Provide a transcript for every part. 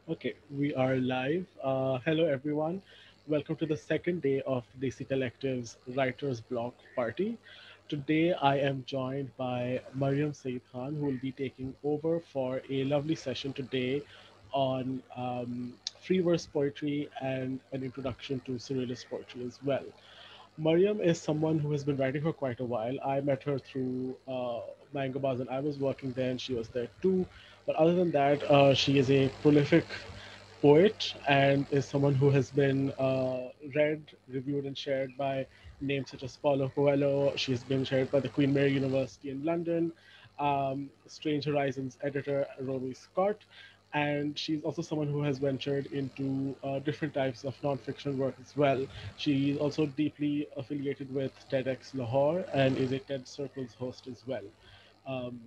Okay, we are live. Hello, everyone. Welcome to the second day of Desi Collective's Writer's Block Party. Today, I am joined by Mariam Saeed Khan, who will be taking over for a lovely session today on free verse poetry and an introduction to surrealist poetry as well. Mariam is someone who has been writing for quite a while. I met her through Mango Bars and I was working there and she was there too. But other than that, she is a prolific poet and is someone who has been read, reviewed, and shared by names such as Paulo Coelho. She's been shared by the Queen Mary University in London, Strange Horizons editor Romy Scott, and she's also someone who has ventured into different types of nonfiction work as well. She's also deeply affiliated with TEDx Lahore and is a TED Circles host as well. Um,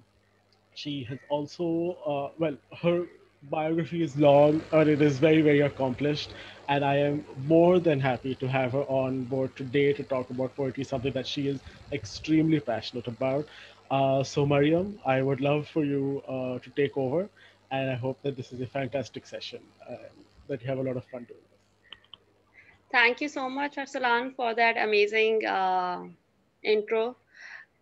she has also, her biography is long and it is very, very accomplished. And I am more than happy to have her on board today to talk about poetry, something that she is extremely passionate about. So, Mariam, I would love for you to take over. And I hope that this is a fantastic session, that you have a lot of fun doing this. Thank you so much, Arsalan, for that amazing intro.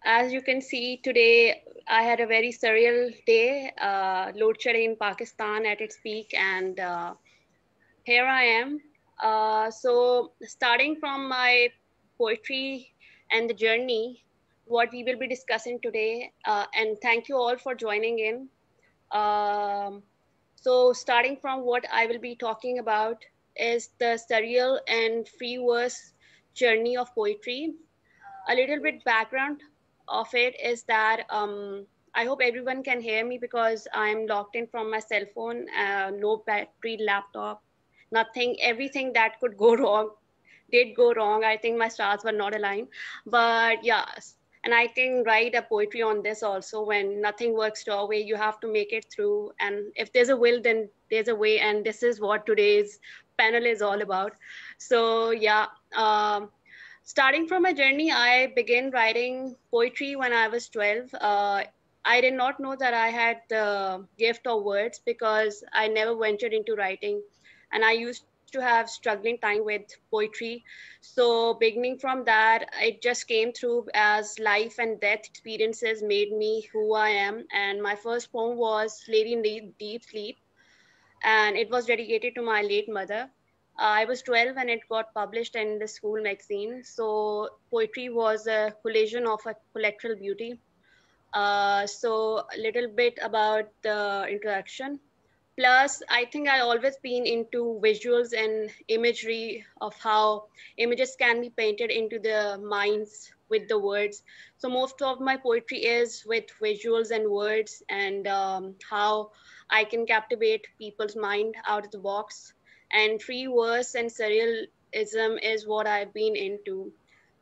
As you can see today, I had a very surreal day, load shedding in Pakistan at its peak, and here I am. So, starting from my poetry and the journey, what we will be discussing today, and thank you all for joining in. Um, so, starting from what I will be talking about is the surreal and free verse journey of poetry. A little bit background of it is that I hope everyone can hear me because I'm locked in from my cell phone, no battery, laptop, nothing, everything that could go wrong did go wrong. I think my stars were not aligned. But yes, and I can write a poetry on this also. When nothing works your way, you have to make it through. And if there's a will, then there's a way. And this is what today's panel is all about. So yeah, starting from my journey, I began writing poetry when I was 12. I did not know that I had the gift of words because I never ventured into writing. And I used to have struggling time with poetry. So, beginning from that, it just came through as life and death experiences made me who I am. And my first poem was Lady in Deep Sleep, and it was dedicated to my late mother. I was 12 and it got published in the school magazine. So poetry was a collision of a collateral beauty. So a little bit about the introduction. Plus, I think I always been into visuals and imagery of how images can be painted into the minds with the words. So most of my poetry is with visuals and words, and how I can captivate people's mind out of the box. And free verse and surrealism is what I've been into.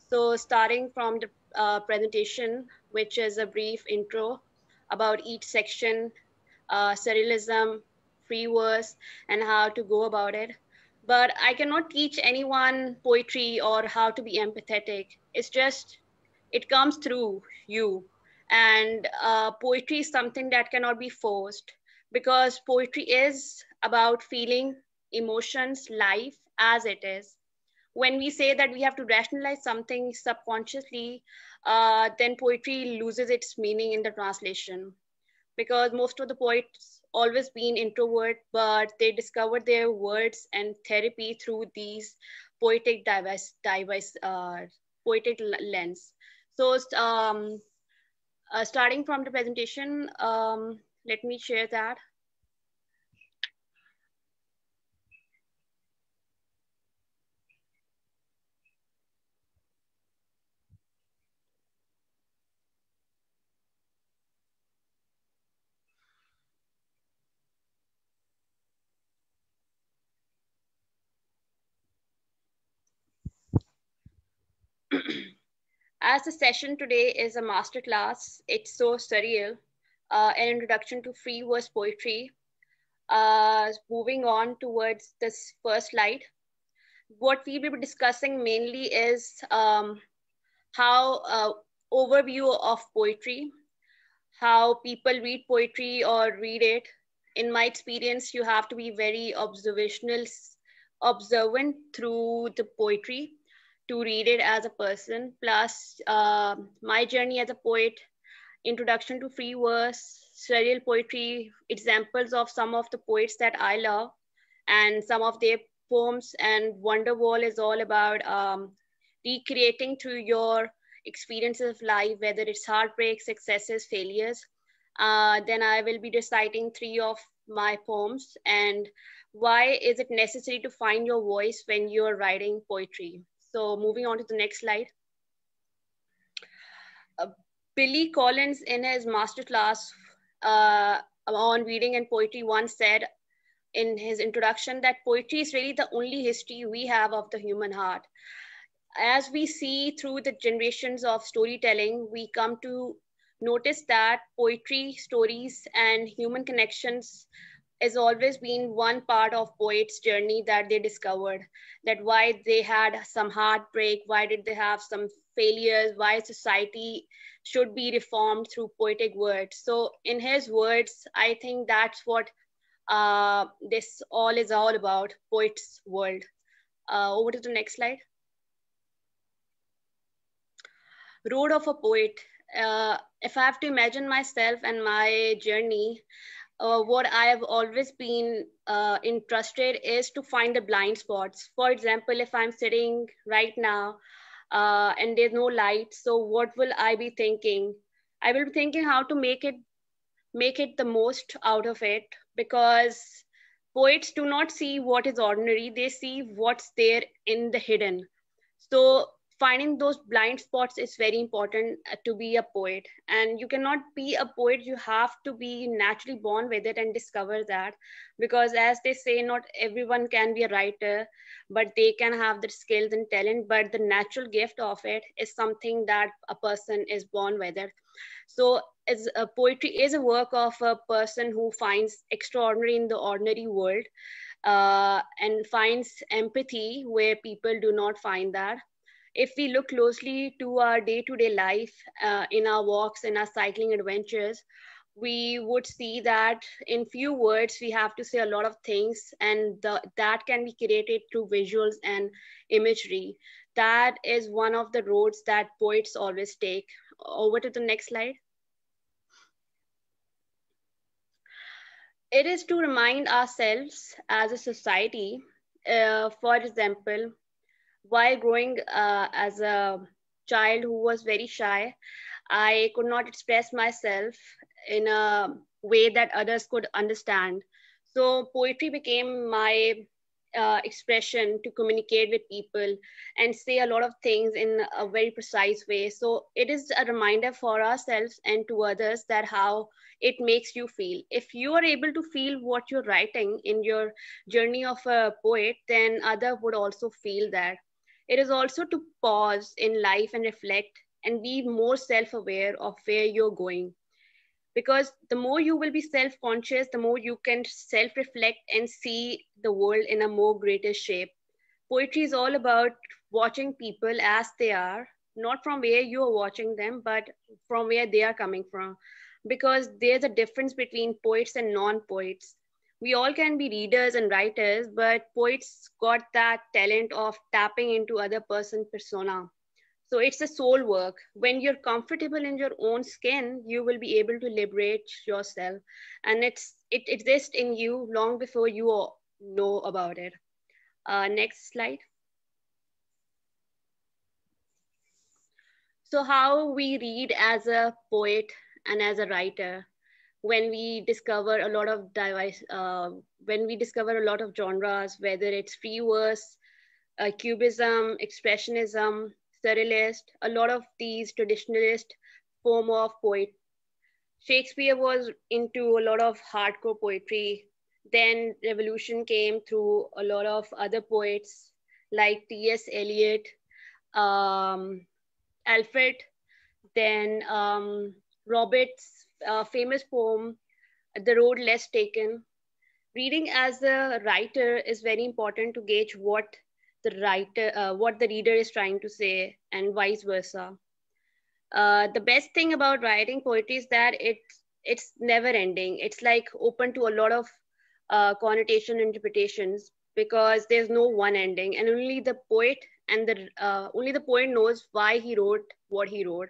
So starting from the presentation, which is a brief intro about each section, surrealism, free verse, and how to go about it. But I cannot teach anyone poetry or how to be empathetic. It's just, it comes through you. And poetry is something that cannot be forced because poetry is about feeling emotions, life as it is. When we say that we have to rationalize something subconsciously, then poetry loses its meaning in the translation, because most of the poets always been introvert, but they discovered their words and therapy through these poetic poetic lens. So starting from the presentation, let me share that. As the session today is a masterclass, it's so surreal, an introduction to free verse poetry. Moving on towards this first slide, what we will be discussing mainly is how overview of poetry, how people read poetry or read it, in my experience, you have to be very observant through the poetry to read it as a person. Plus, my journey as a poet, introduction to free verse, surreal poetry, examples of some of the poets that I love, and some of their poems. And Wonderwall is all about recreating through your experiences of life, whether it's heartbreak, successes, failures. Then I will be reciting three of my poems and why is it necessary to find your voice when you're writing poetry. So moving on to the next slide. uh, Billy Collins, in his masterclass on reading and poetry, once said in his introduction that poetry is really the only history we have of the human heart. As we see through the generations of storytelling, we come to notice that poetry, stories, and human connections has always been one part of poets' journey that they discovered. That why they had some heartbreak, why did they have some failures, why society should be reformed through poetic words. So, in his words, I think that's what this all is all about, poets' world. Over to the next slide. Road of a poet. If I have to imagine myself and my journey, what I have always been interested is to find the blind spots. For example, if I'm sitting right now and there's no light, so what will I be thinking? I will be thinking how to make it the most out of it, because poets do not see what is ordinary, they see what's there in the hidden. So finding those blind spots is very important to be a poet. And you cannot be a poet, you have to be naturally born with it and discover that. Because as they say, not everyone can be a writer, but they can have the skills and talent, but the natural gift of it is something that a person is born with it. So as a poetry is a work of a person who finds extraordinary in the ordinary world, and finds empathy where people do not find that. If we look closely to our day-to-day life, in our walks, in our cycling adventures, we would see that in few words we have to say a lot of things, and that can be created through visuals and imagery. That is one of the roads that poets always take. Over to the next slide. It is to remind ourselves as a society, for example, while growing as a child who was very shy, I could not express myself in a way that others could understand. So poetry became my expression to communicate with people and say a lot of things in a very precise way. So it is a reminder for ourselves and to others that how it makes you feel. If you are able to feel what you're writing in your journey of a poet, then other would also feel that. It is also to pause in life and reflect and be more self aware of where you're going. Because the more you will be self conscious, the more you can self reflect and see the world in a more greater shape. Poetry is all about watching people as they are, not from where you are watching them, but from where they are coming from. Because there's a difference between poets and non poets. We all can be readers and writers, but poets got that talent of tapping into other person's persona. So it's a soul work. When you're comfortable in your own skin, you will be able to liberate yourself, and it exists in you long before you know about it. Next slide. So how we read as a poet and as a writer, when we discover a lot of when we discover a lot of genres, whether it's free verse, cubism, expressionism, surrealist, a lot of these traditionalist form of poet. Shakespeare was into a lot of hardcore poetry. Then revolution came through a lot of other poets like T.S. Eliot, um, Alfred, then Robert's famous poem, The Road Less Taken. Reading as a writer is very important to gauge what the reader is trying to say, and vice versa. The best thing about writing poetry is that it's never ending. It's like open to a lot of connotation interpretations, because there's no one ending, and only the poet knows why he wrote what he wrote.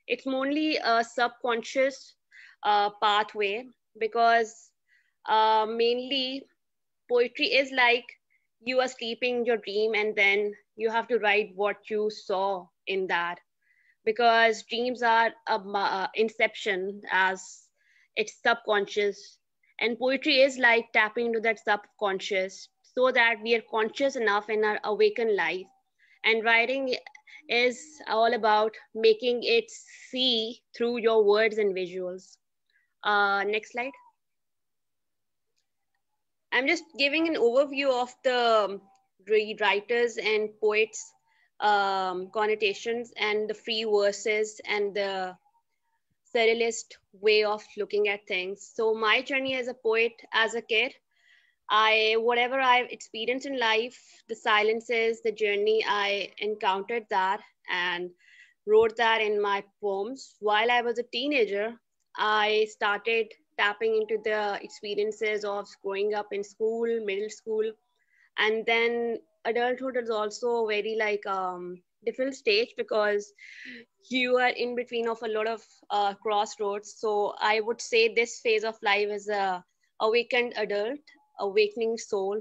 It's only a subconscious pathway, because mainly poetry is like you are sleeping your dream and then you have to write what you saw in that, because dreams are inception, as it's subconscious, and poetry is like tapping into that subconscious so that we are conscious enough in our awakened life. And writing is all about making it see through your words and visuals. Next slide. I'm just giving an overview of the writers and poets connotations and the free verses and the surrealist way of looking at things. So my journey as a poet as a kid, I whatever I've experienced in life, the silences, the journey, I encountered that and wrote that in my poems. While I was a teenager, I started tapping into the experiences of growing up in school, middle school, and then adulthood is also very like different stage, because you are in between of a lot of crossroads. So I would say this phase of life is a awakened adult, awakening soul,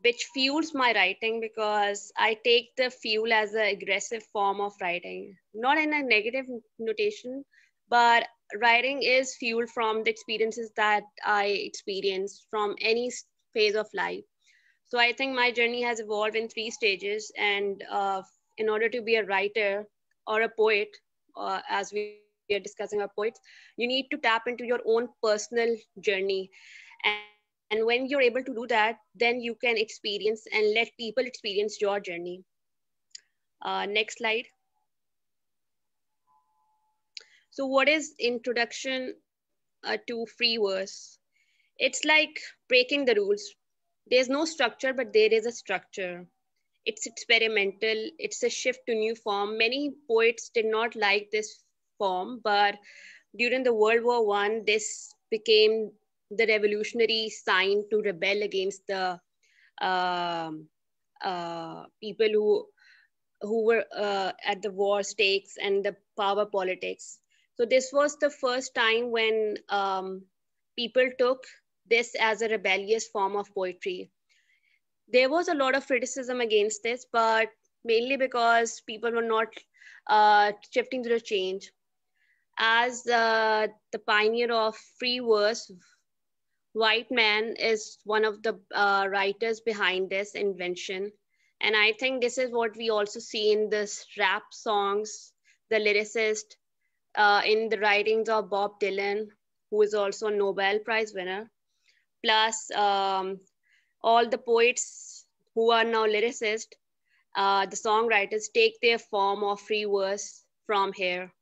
which fuels my writing, because I take the fuel as an aggressive form of writing, not in a negative notation, but writing is fueled from the experiences that I experience from any phase of life. So I think my journey has evolved in three stages, and in order to be a writer or a poet, as we are discussing about poets, you need to tap into your own personal journey. And when you're able to do that, then you can experience and let people experience your journey. Next slide. So, what is introduction to free verse? It's like breaking the rules. There's no structure, but there is a structure. It's experimental. It's a shift to new form. Many poets did not like this form, but during the World War I, this became the revolutionary sign to rebel against the um people who were at the war stakes and the power politics. So this was the first time when people took this as a rebellious form of poetry. There was a lot of criticism against this, but mainly because people were not shifting to the change. As the pioneer of free verse, White Man is one of the writers behind this invention. And I think this is what we also see in this rap songs, the lyricist, in the writings of Bob Dylan, who is also a Nobel Prize winner, plus all the poets who are now lyricists, the songwriters take their form of free verse from here.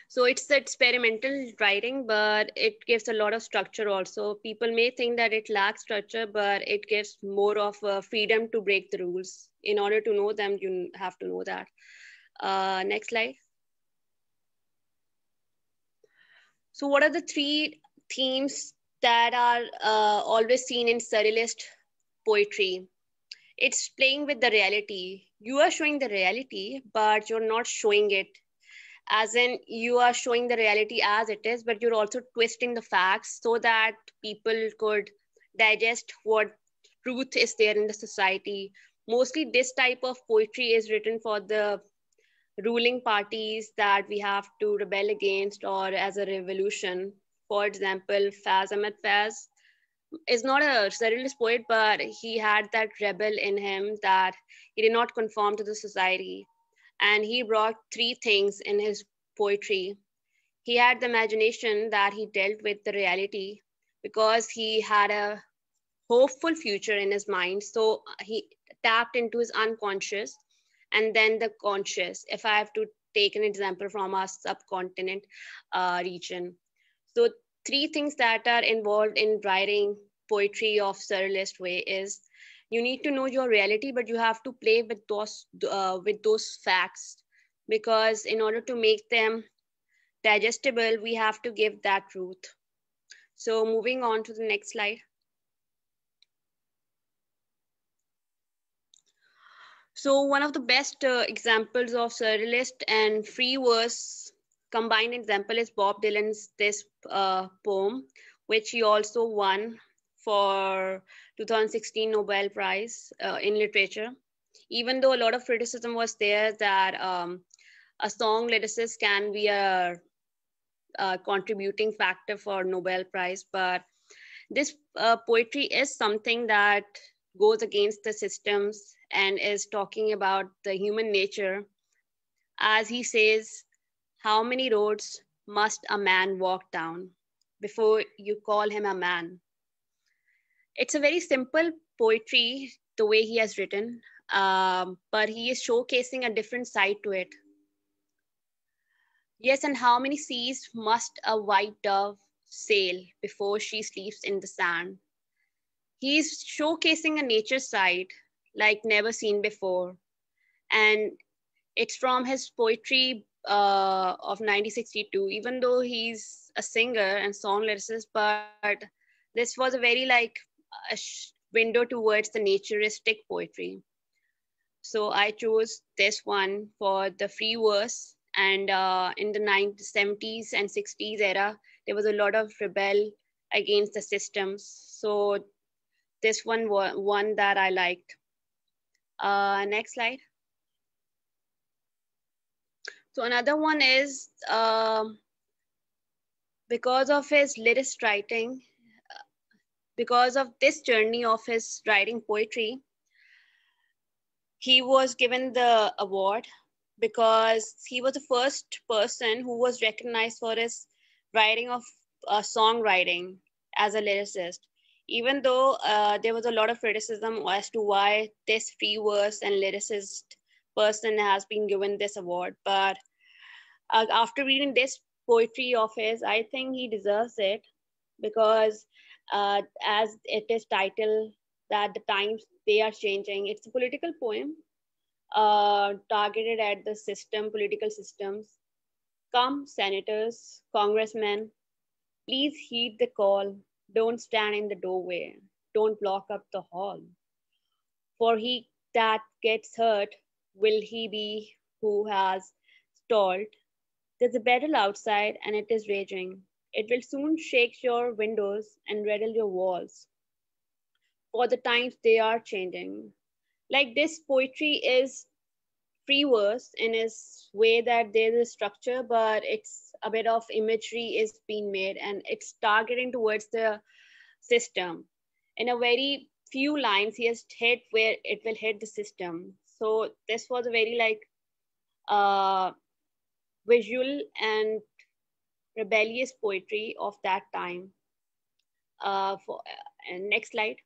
So it's the experimental writing, but it gives a lot of structure also. People may think that it lacks structure, but it gives more of freedom to break the rules. In order to know them, you have to know that. Next slide. So what are the three themes that are always seen in surrealist poetry? It's playing with the reality. You are showing the reality, but you're not showing it as in you are showing the reality as it is, but you're also twisting the facts so that people could digest what truth is there in the society. Mostly this type of poetry is written for the ruling parties that we have to rebel against, or as a revolution. For example, Faz Ahmed Faz is not a surrealist poet, but he had that rebel in him, that he did not conform to the society. And he brought three things in his poetry. He had the imagination that he dealt with the reality, because he had a hopeful future in his mind. So he tapped into his unconscious and then the conscious. If I have to take an example from our subcontinent region. So three things that are involved in writing poetry of surrealist way is you need to know your reality, but you have to play with those facts, because in order to make them digestible, we have to give that truth. So, moving on to the next slide. So, one of the best examples of surrealist and free verse combined example is Bob Dylan's this poem, which he also won for 2016 Nobel Prize in Literature. Even though a lot of criticism was there that a song lyricist can be a contributing factor for Nobel Prize, but this poetry is something that goes against the systems and is talking about the human nature. As he says, how many roads must a man walk down before you call him a man? It's a very simple poetry, the way he has written, but he is showcasing a different side to it. Yes, and how many seas must a white dove sail before she sleeps in the sand? He's showcasing a nature side like never seen before. And it's from his poetry of 1962, even though he's a singer and song lyricist, but this was a very like window towards the naturistic poetry. So I chose this one for the free verse. And in the 70s and 60s era, there was a lot of rebel against the systems. So this one that I liked. Next slide. So another one is because of his lyricist writing, because of this journey of his writing poetry, he was given the award because he was the first person who was recognized for his writing of songwriting as a lyricist. Even though there was a lot of criticism as to why this free verse and lyricist person has been given this award, but after reading this poetry of his, I think he deserves it because, as it is titled, that the times they are changing. It's a political poem targeted at the system, political systems. Come, senators, congressmen, please heed the call. Don't stand in the doorway. Don't block up the hall. For he that gets hurt, will he be who has stalled? There's a battle outside and it is raging. It will soon shake your windows and rattle your walls. For the times they are changing. Like this poetry is free verse in its way that there's a structure, but it's a bit of imagery is being made and it's targeting towards the system. In a very few lines, he has hit where it will hit the system. So this was a very like uh, visual and rebellious poetry of that time. And next slide.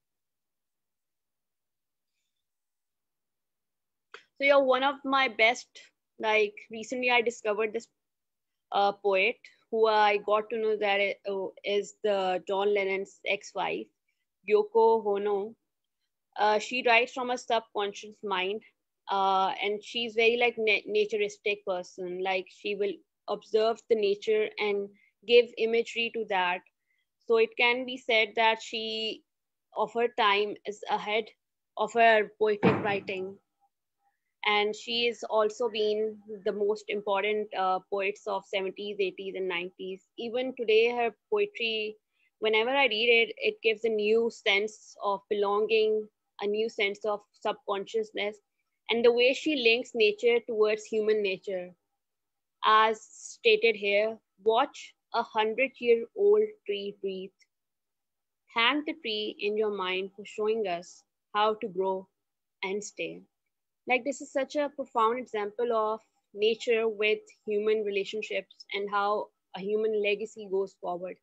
So you're one of my best. Like recently, I discovered this poet who I got to know that is the John Lennon's ex-wife, Yoko Ono. She writes from a subconscious mind, and she's very like naturistic person. Like she will observe the nature and give imagery to that. So it can be said that she, of her time, is ahead of her poetic writing, and she is also been the most important poets of 70s, 80s, and 90s. Even today, her poetry, whenever I read it, it gives a new sense of belonging, a new sense of subconsciousness, and the way she links nature towards human nature. As stated here, watch 100-year-old tree breathe. Thank the tree in your mind for showing us how to grow and stay. Like this is such a profound example of nature with human relationships and how a human legacy goes forward.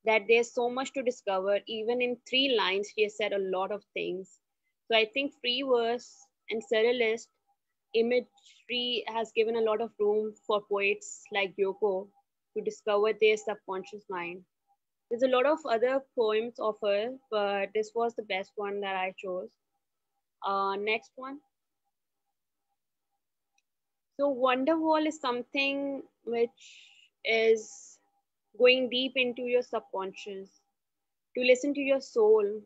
That there's so much to discover. Even in 3 lines, she has said a lot of things. So I think free verse and surrealist imagery has given a lot of room for poets like Yoko to discover their subconscious mind. There's a lot of other poems of her, but this was the best one that I chose. Next one. So Wonderwall is something which is going deep into your subconscious to listen to your soul,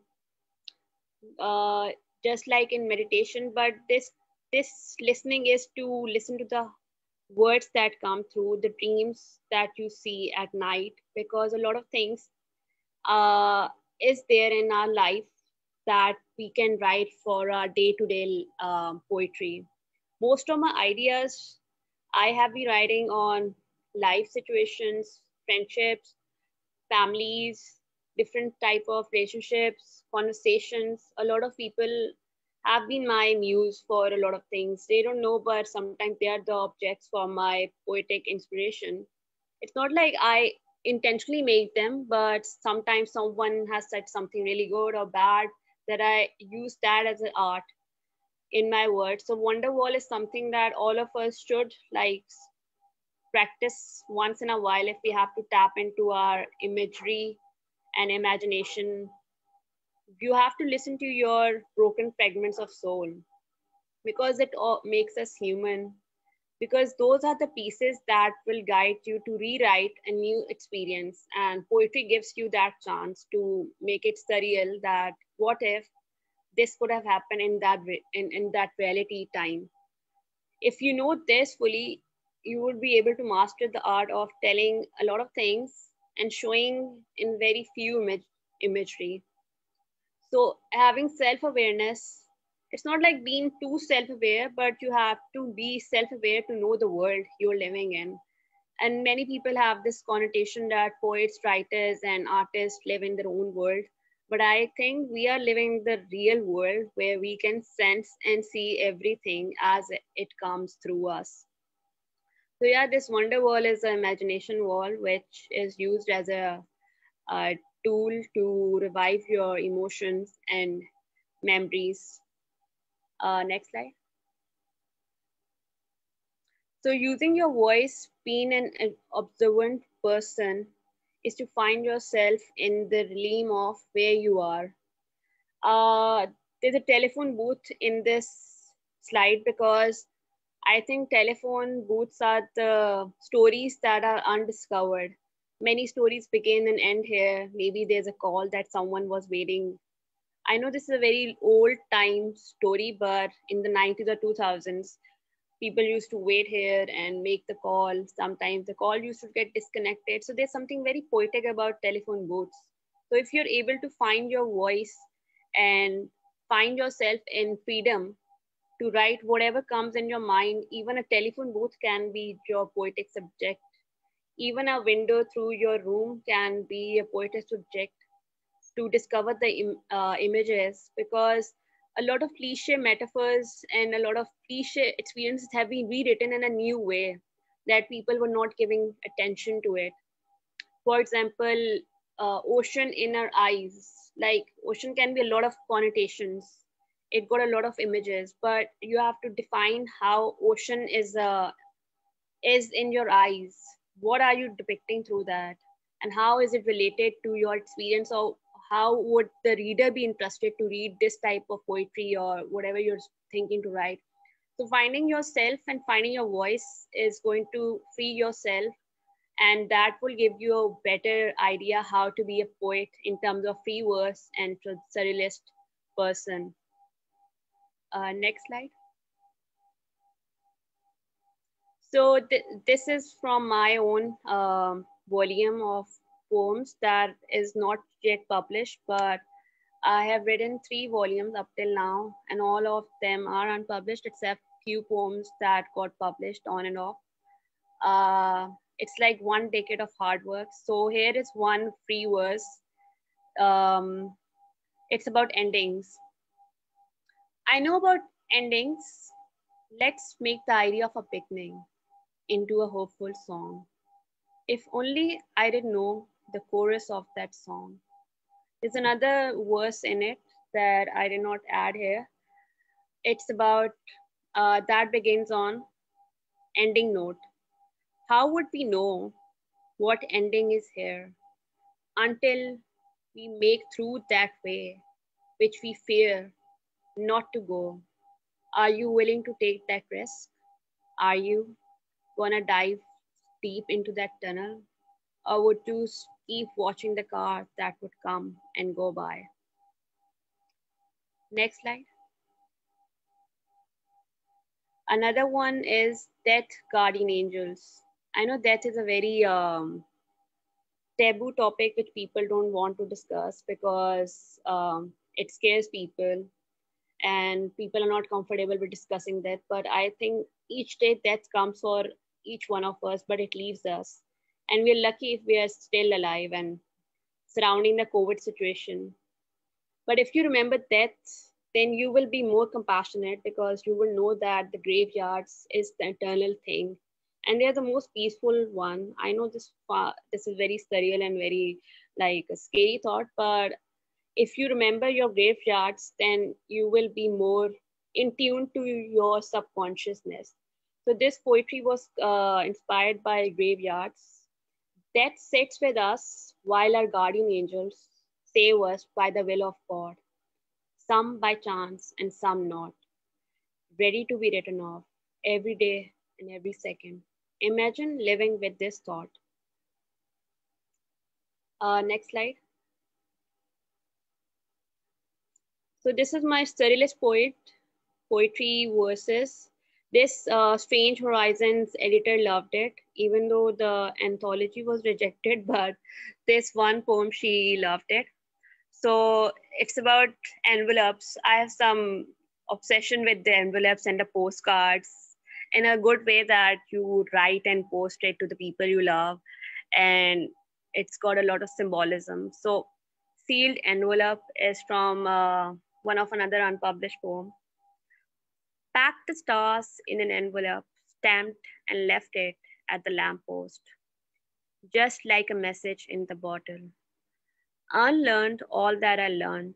uh, just like in meditation. But this listening is to listen to the words that come through, the dreams that you see at night, because a lot of things uh, is there in our life that we can write for our day-to-day poetry. Most of my ideas I have been writing on life situations, friendships, families, different type of relationships, conversations. A lot of people have been my muse for a lot of things. They don't know, but sometimes they are the objects for my poetic inspiration. It's not like I intentionally make them, but sometimes someone has said something really good or bad that I use that as an art in my words. So Wonderwall is something that all of us should like practice once in a while if we have to tap into our imagery and imagination. You have to listen to your broken fragments of soul because it all makes us human, because those are the pieces that will guide you to rewrite a new experience, and poetry gives you that chance to make it surreal, that what if this could have happened in in that reality time. If you know this fully, you would be able to master the art of telling a lot of things and showing in very few imagery. So having self-awareness, it's not like being too self-aware, but you have to be self-aware to know the world you're living in. And many people have this connotation that poets, writers, and artists live in their own world. But I think we are living the real world where we can sense and see everything as it comes through us. So yeah, this wonder wall is an imagination wall, which is used as a tool to revive your emotions and memories. Next slide. So, using your voice, being an observant person, is to find yourself in the realm of where you are. There's a telephone booth in this slide because I think telephone booths are the stories that are undiscovered. Many stories begin and end here. Maybe there's a call that someone was waiting. I know this is a very old time story, but in the 90s or 2000s, people used to wait here and make the call. Sometimes the call used to get disconnected. So there's something very poetic about telephone booths. So if you're able to find your voice and find yourself in freedom to write whatever comes in your mind, even a telephone booth can be your poetic subject. Even a window through your room can be a poetic subject to discover the images, because a lot of cliche metaphors and a lot of cliche experiences have been rewritten in a new way that people were not giving attention to it. For example, ocean in our eyes. Like ocean can be a lot of connotations. It got a lot of images, but you have to define how ocean is in your eyes. What are you depicting through that? And how is it related to your experience? Or how would the reader be interested to read this type of poetry or whatever you're thinking to write? So finding yourself and finding your voice is going to free yourself, and that will give you a better idea how to be a poet in terms of free verse and surrealist person. Next slide. So this is from my own volume of poems that is not yet published, but I have written 3 volumes up till now, and all of them are unpublished except few poems that got published on and off. It's like 1 decade of hard work. So here is one free verse. Um, it's about endings. I know about endings. Let's make the idea of a beginning into a hopeful song. If only I did know the chorus of that song. There's another verse in it that I did not add here. It's about that begins on ending note. How would we know what ending is here until we make through that way which we fear not to go? Are you willing to take that risk? Are you gonna dive deep into that tunnel, or would you keep watching the car that would come and go by? Next slide. Another one is death guardian angels. I know death is a very taboo topic which people don't want to discuss because it scares people and people are not comfortable with discussing that. But I think each day death comes for each one of us, but it leaves us. And we're lucky if we are still alive and surrounding the COVID situation. But if you remember death, then you will be more compassionate because you will know that the graveyards is the eternal thing, and they are the most peaceful one. I know this is very surreal and very like a scary thought, but if you remember your graveyards, then you will be more in tune to your subconsciousness. So this poetry was inspired by graveyards. Death sits with us while our guardian angels save us by the will of God, some by chance and some not, ready to be written off every day and every second. Imagine living with this thought. Next slide. So this is my surrealist poetry verses. This Strange Horizons editor loved it, even though the anthology was rejected. But this one poem, she loved it. So it's about envelopes. I have some obsession with the envelopes and the postcards in a good way that you write and post it to the people you love. And it's got a lot of symbolism. So, sealed envelope is from one of another unpublished poem. Packed the stars in an envelope, stamped and left it at the lamppost, just like a message in the bottle. Unlearned all that I learned,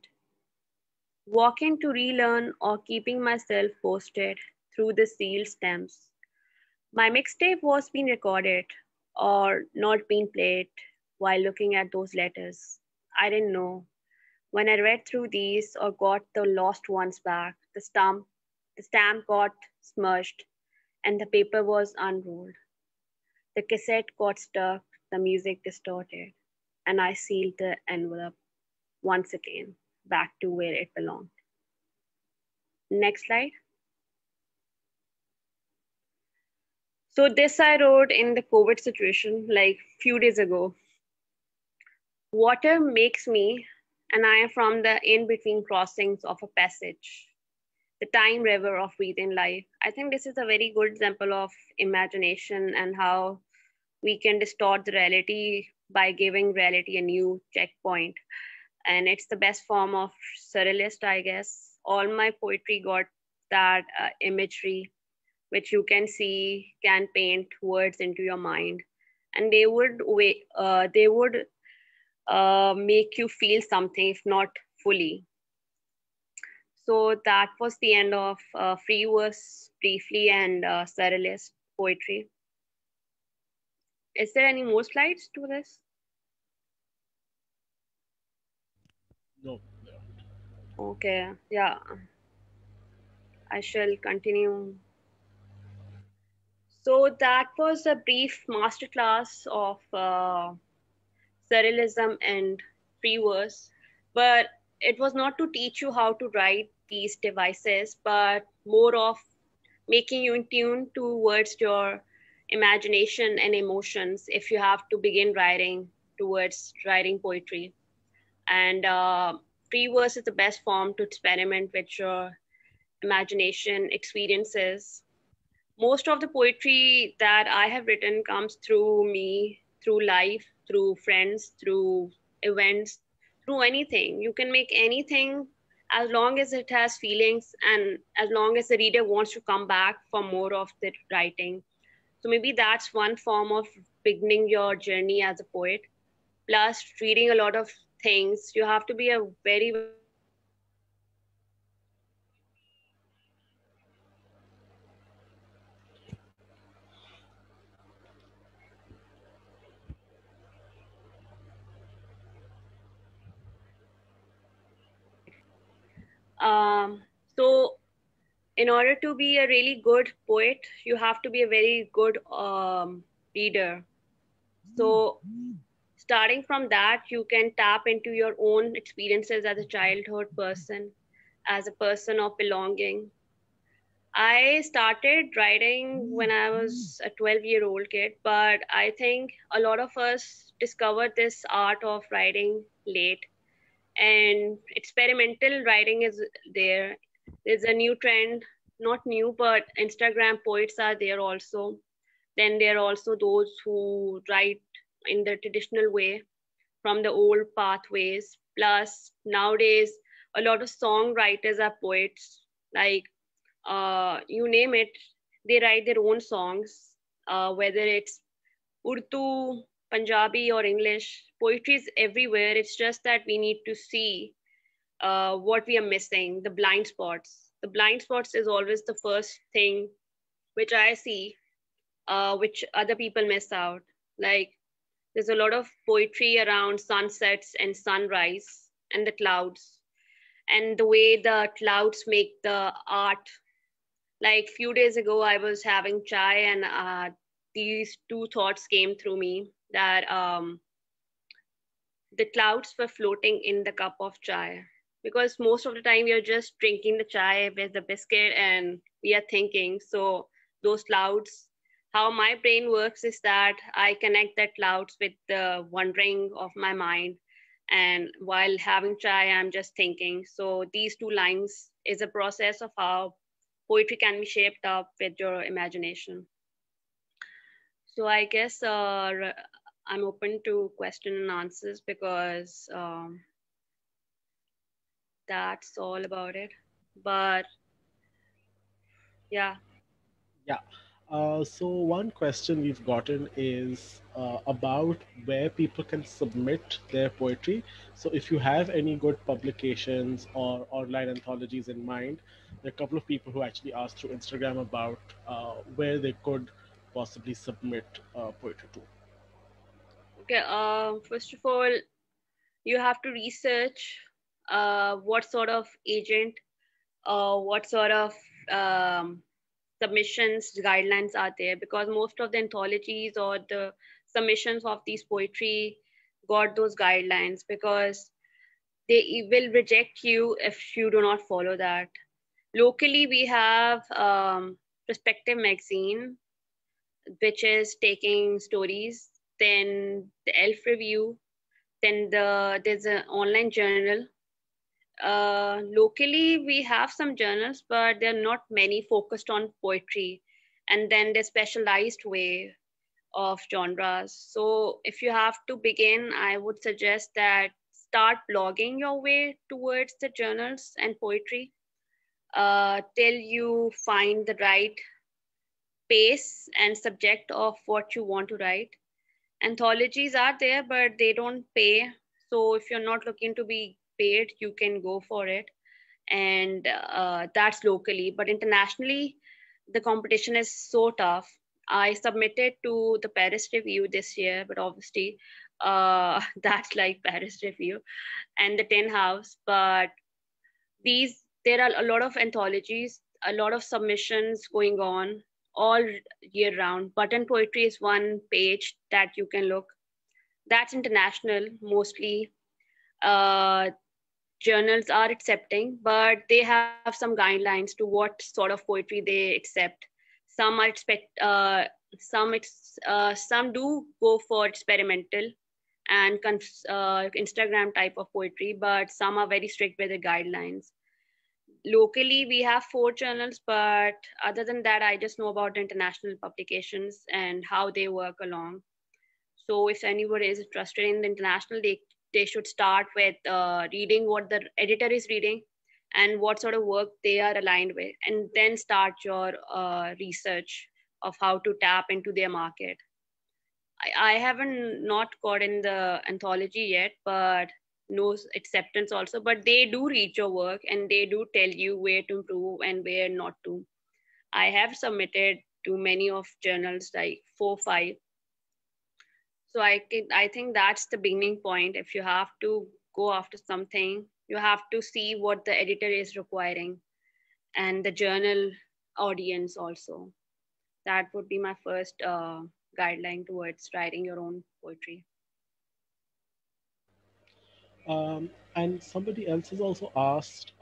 walking to relearn or keeping myself posted through the sealed stamps. My mixtape was being recorded or not being played while looking at those letters. I didn't know. When I read through these or got the lost ones back, the stamp got smudged and the paper was unrolled. The cassette got stuck, the music distorted, and I sealed the envelope once again back to where it belonged. Next slide. So this I wrote in the COVID situation like few days ago. Water makes me, and I am from the in between crossings of a passage, the time river of breathing life. I think this is a very good example of imagination and how we can distort the reality by giving reality a new checkpoint. And it's the best form of surrealist, I guess. All my poetry got that imagery which you can see can paint words into your mind, and they would make you feel something if not fully. So that was the end of free verse briefly and surrealist poetry. Is there any more slides to this? No, no. Okay, yeah, I shall continue. So that was a brief masterclass of surrealism and free verse, but it was not to teach you how to write these devices, but more of making you in tune towards your imagination and emotions if you have to begin writing towards writing poetry. And free verse is the best form to experiment with your imagination experiences. Most of the poetry that I have written comes through me, through life, through friends, through events, through anything. You can make anything as long as it has feelings and as long as the reader wants to come back for more of the writing. So maybe that's one form of beginning your journey as a poet. Plus, reading a lot of things, you have to be a very, very good so in order to be a really good poet, you have to be a very good reader. So starting from that, you can tap into your own experiences as a childhood person, as a person of belonging. I started writing when I was a 12-year-old kid, but I think a lot of us discovered this art of writing late. And experimental writing is there. There's a new trend, not new, but Instagram poets are there also. Then there are also those who write in the traditional way from the old pathways. Plus, nowadays, a lot of songwriters are poets. Like, you name it, they write their own songs, whether it's Urdu, Punjabi, or English. Poetry is everywhere. It's just that we need to see what we are missing, the blind spots. The blind spots is always the first thing which I see, which other people miss out. Like, there's a lot of poetry around sunsets and sunrise and the clouds and the way the clouds make the art. Like few days ago, I was having chai and these two thoughts came through me that the clouds were floating in the cup of chai, because most of the time you're just drinking the chai with the biscuit and we are thinking. So those clouds, how my brain works is that I connect that clouds with the wandering of my mind, and while having chai I'm just thinking. So these two lines is a process of how poetry can be shaped up with your imagination. So I guess I'm open to question and answers, because that's all about it. But yeah, Yeah. So one question we've gotten is about where people can submit their poetry. So if you have any good publications or online anthologies in mind, there are a couple of people who actually asked through Instagram about where they could possibly submit poetry to. okay. First of all, you have to research what sort of agent, what sort of um, submissions guidelines are there, because most of the anthologies or the submissions of these poetry got those guidelines, because they will reject you if you do not follow that. Locally, we have Perspective Magazine, which is taking stories, then the Elf Review, then there's an online journal. Locally, we have some journals, but there are not many focused on poetry. And then the specialized way of genres. So if you have to begin, I would suggest that start blogging your way towards the journals and poetry till you find the right pace and subject of what you want to write. Anthologies are there, but they don't pay. So if you're not looking to be paid, you can go for it. And that's locally. But internationally, the competition is so tough. I submitted to the Paris Review this year, but obviously, that's like Paris Review and the Tin House. But these, there are a lot of anthologies, a lot of submissions going on all year round. Button Poetry is one page that you can look. That's international mostly. Uh, Journals are accepting, but they have some guidelines to what sort of poetry they accept. Some are some do go for experimental and Instagram type of poetry, but some are very strict with the guidelines. Locally, we have four journals, but other than that, I just know about the international publications and how they work along. So if anyone is interested in the international, they should start with reading what the editor is reading and what sort of work they are aligned with, and then start your research of how to tap into their market. I haven't not got in the anthology yet, but no acceptance also. But they do read your work and they do tell you where to improve and where not to. I have submitted to many of journals, like 4 5. So I think that's the beginning point. If you have to go after something, you have to see what the editor is requiring and the journal audience also. That would be my first. guideline towards writing your own poetry. And somebody else has also asked,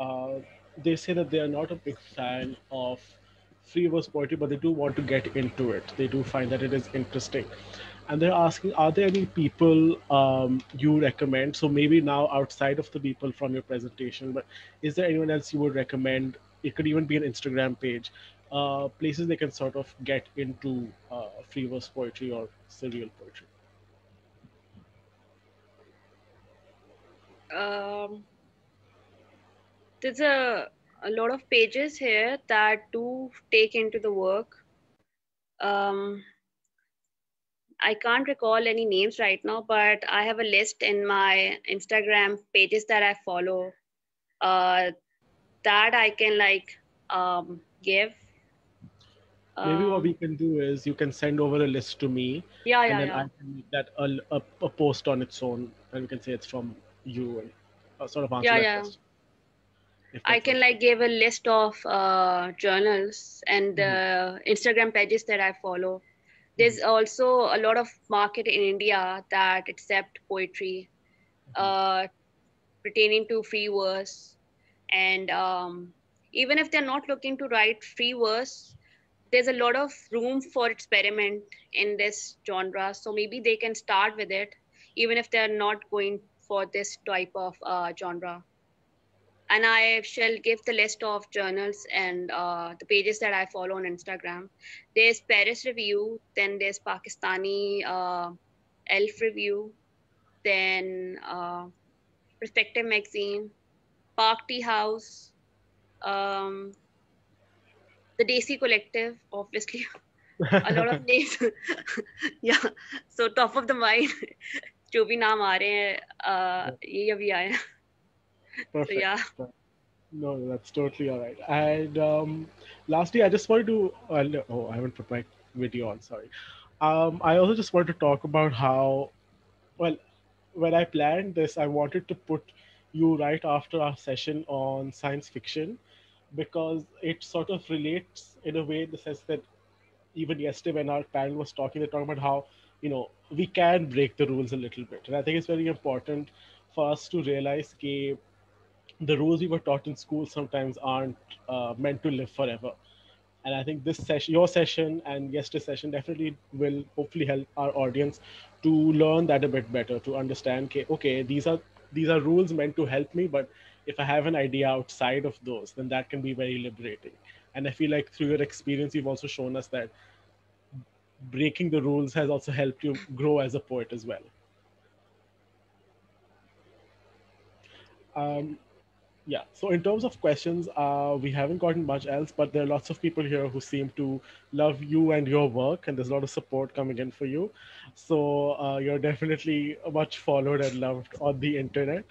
they say that they are not a big fan of free verse poetry, but they do want to get into it. They do find that it is interesting. And they're asking, are there any people you recommend? So maybe now outside of the people from your presentation, but is there anyone else you would recommend? It could even be an Instagram page, places they can sort of get into free verse poetry or surreal poetry. Um, there's a lot of pages here that do take into the work. Um, I can't recall any names right now, but I have a list in my Instagram pages that I follow, uh, that I can like give. Maybe what we Um, can do is you can send over a list to me, yeah, and yeah, then I yeah, can make that a post on its own, and we can say it's from you and sort of answer yeah, that yeah. question, if I that can sounds good. like give a list of journals and Hmm. Instagram pages that I follow. Hmm. There's also a lot of market in India that accept poetry uh, pertaining to free verse, and even if they're not looking to write free verse, there's a lot of room for experiment in this genre. So maybe they can start with it, even if they're not going for this type of genre. And I shall give the list of journals and the pages that I follow on Instagram. There's Paris Review, then there's Pakistani Elf Review, then Perspective Magazine, Park Tea House, um, the Desi Collective, obviously. A lot of names. Yeah, so top of the mind, जो भी नाम आ रहे हैं ये अभी आए हैं. So Perfect. yeah, No, that's totally all right. And lastly, I just wanted to. Oh, I haven't put my video on. Sorry. I also just wanted to talk about how, well, when I planned this, I wanted to put you right after our session on science fiction because it sort of relates in a way in the sense that even yesterday when our panel was talking, they're talking about how, we can break the rules a little bit. And I think it's very important for us to realize that the rules we were taught in school sometimes aren't meant to live forever. And I think this session, your session and yesterday's session, definitely will hopefully help our audience to learn that a bit better, to understand, okay, these are rules meant to help me, but if I have an idea outside of those, then that can be very liberating. And I feel like through your experience, you've also shown us that breaking the rules has also helped you grow as a poet as well. yeah, Um, Yeah. So in terms of questions, we haven't gotten much else, but there are lots of people here who seem to love you and your work, and there's a lot of support coming in for you. So you're definitely much followed and loved on the internet.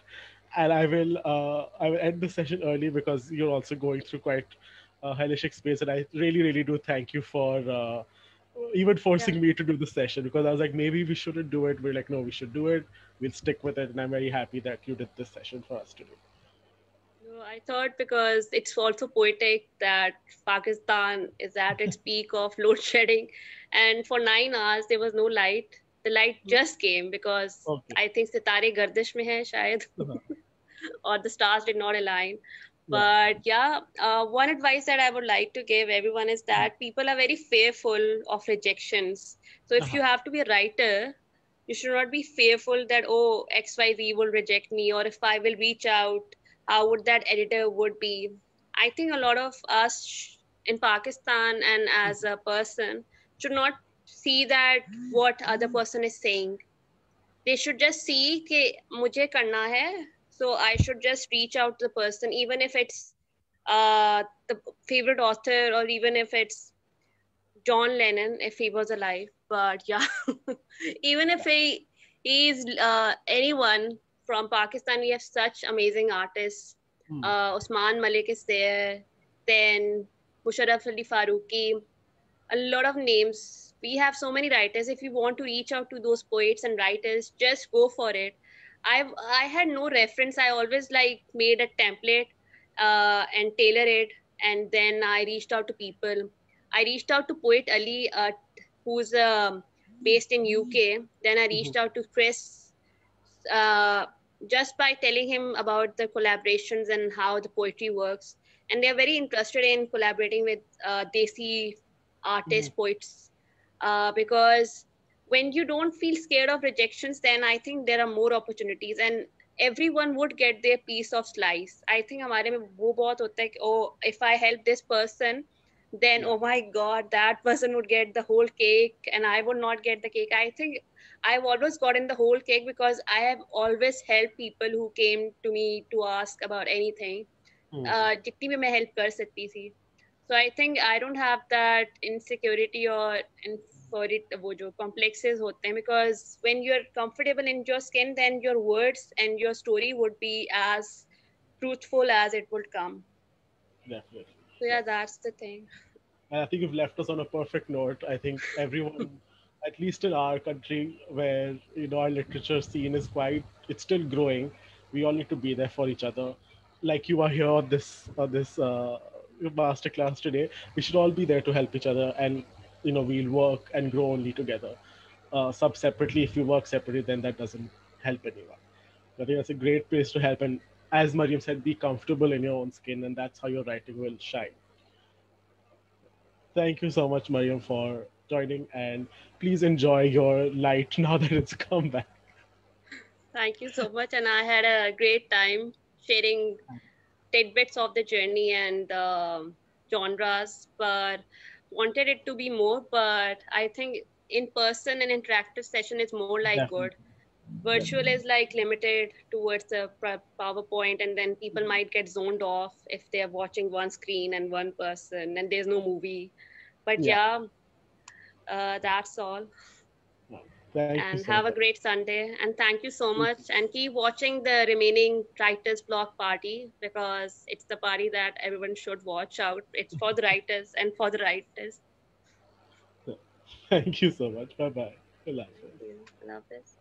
And I will end the session early because you're also going through quite a hellish experience, and I really really do thank you for. Even yeah. forcing me to do the session because I was like, maybe we shouldn't do it. We're like, no, we should do it. We'll stick with it. And I'm very happy that you did this session for us today. No, I thought because it's also poetic that Pakistan is at its peak of load shedding, and for 9 hours there was no light. The light just came because Okay. I think सितारे गर्दिश में है शायद, Uh-huh. or the stars did not align. Yeah. But yeah, one advice that I would like to give everyone is that people are very fearful of rejections. So if Uh-huh. you have to be a writer, you should not be fearful that, oh, XYZ will reject me, or if I will reach out, how would that editor would be. I think a lot of us in Pakistan and as a person should not see that what other person is saying. They should just see कि मुझे करना है, so I should just reach out to the person, even if it's the favorite author, or even if it's John Lennon if he was alive. But yeah, even if Yeah. he is anyone from Pakistan, we have such amazing artists. Hmm. Usman Malik is there, then Musharraf Ali Faruqi, a lot of names. We have so many writers. If you want to reach out to those poets and writers, just go for it. I had no reference. I always like made a template and tailor it, and then I reached out to people. I reached out to poet Ali, who's a based in UK. Then I Mhm. reached out to Chris, uh, just by telling him about the collaborations and how the poetry works. And they're very interested in collaborating with Desi Mhm. artists, poets, because when you don't feel scared of rejections, then I think there are more opportunities and everyone would get their piece of slice. I think हमारे में वो बहुत होता है कि oh, if I help this person, then Yeah. oh my god, that person would get the whole cake and I would not get the cake. I think I've always gotten the whole cake because I have always helped people who came to me to ask about anything. Mhm. जितनी भी मैं help कर सकती थी. So I think I don't have that insecurity or inferiority वो जो complexes होते हैं, because when you're comfortable in your skin, then your words and your story would be as truthful as it would come. Definitely. So yeah, Yes. that's the thing. And I think you've left us on a perfect note. I think everyone, at least in our country, where our literature scene is quite, it's still growing. We all need to be there for each other. Like you are here on this masterclass today. We should all be there to help each other, and we'll work and grow only together. Sub separately, if you work separately, then that doesn't help anyone. I think that's a great place to help. And as Mariam said, be comfortable in your own skin, and that's how your writing will shine. Thank you so much, Mariam, for joining, and please enjoy your light now that it's come back. Thank you so much, and I had a great time sharing tidbits of the journey and genres, but wanted it to be more. But I think in person and interactive session is more like good. Definitely, Virtual definitely. is like limited towards the PowerPoint, and then people might get zoned off if they're watching one screen and one person, and there's no movie. But Yeah. yeah, that's all. No, thank you And so have much. a great Sunday. And thank you so You much. too. And keep watching the remaining Writers Block party, because it's the party that everyone should watch out. It's for the writers and for the writers. So, thank you so much. Bye bye. Allah Thank Hafiz. you. I love this.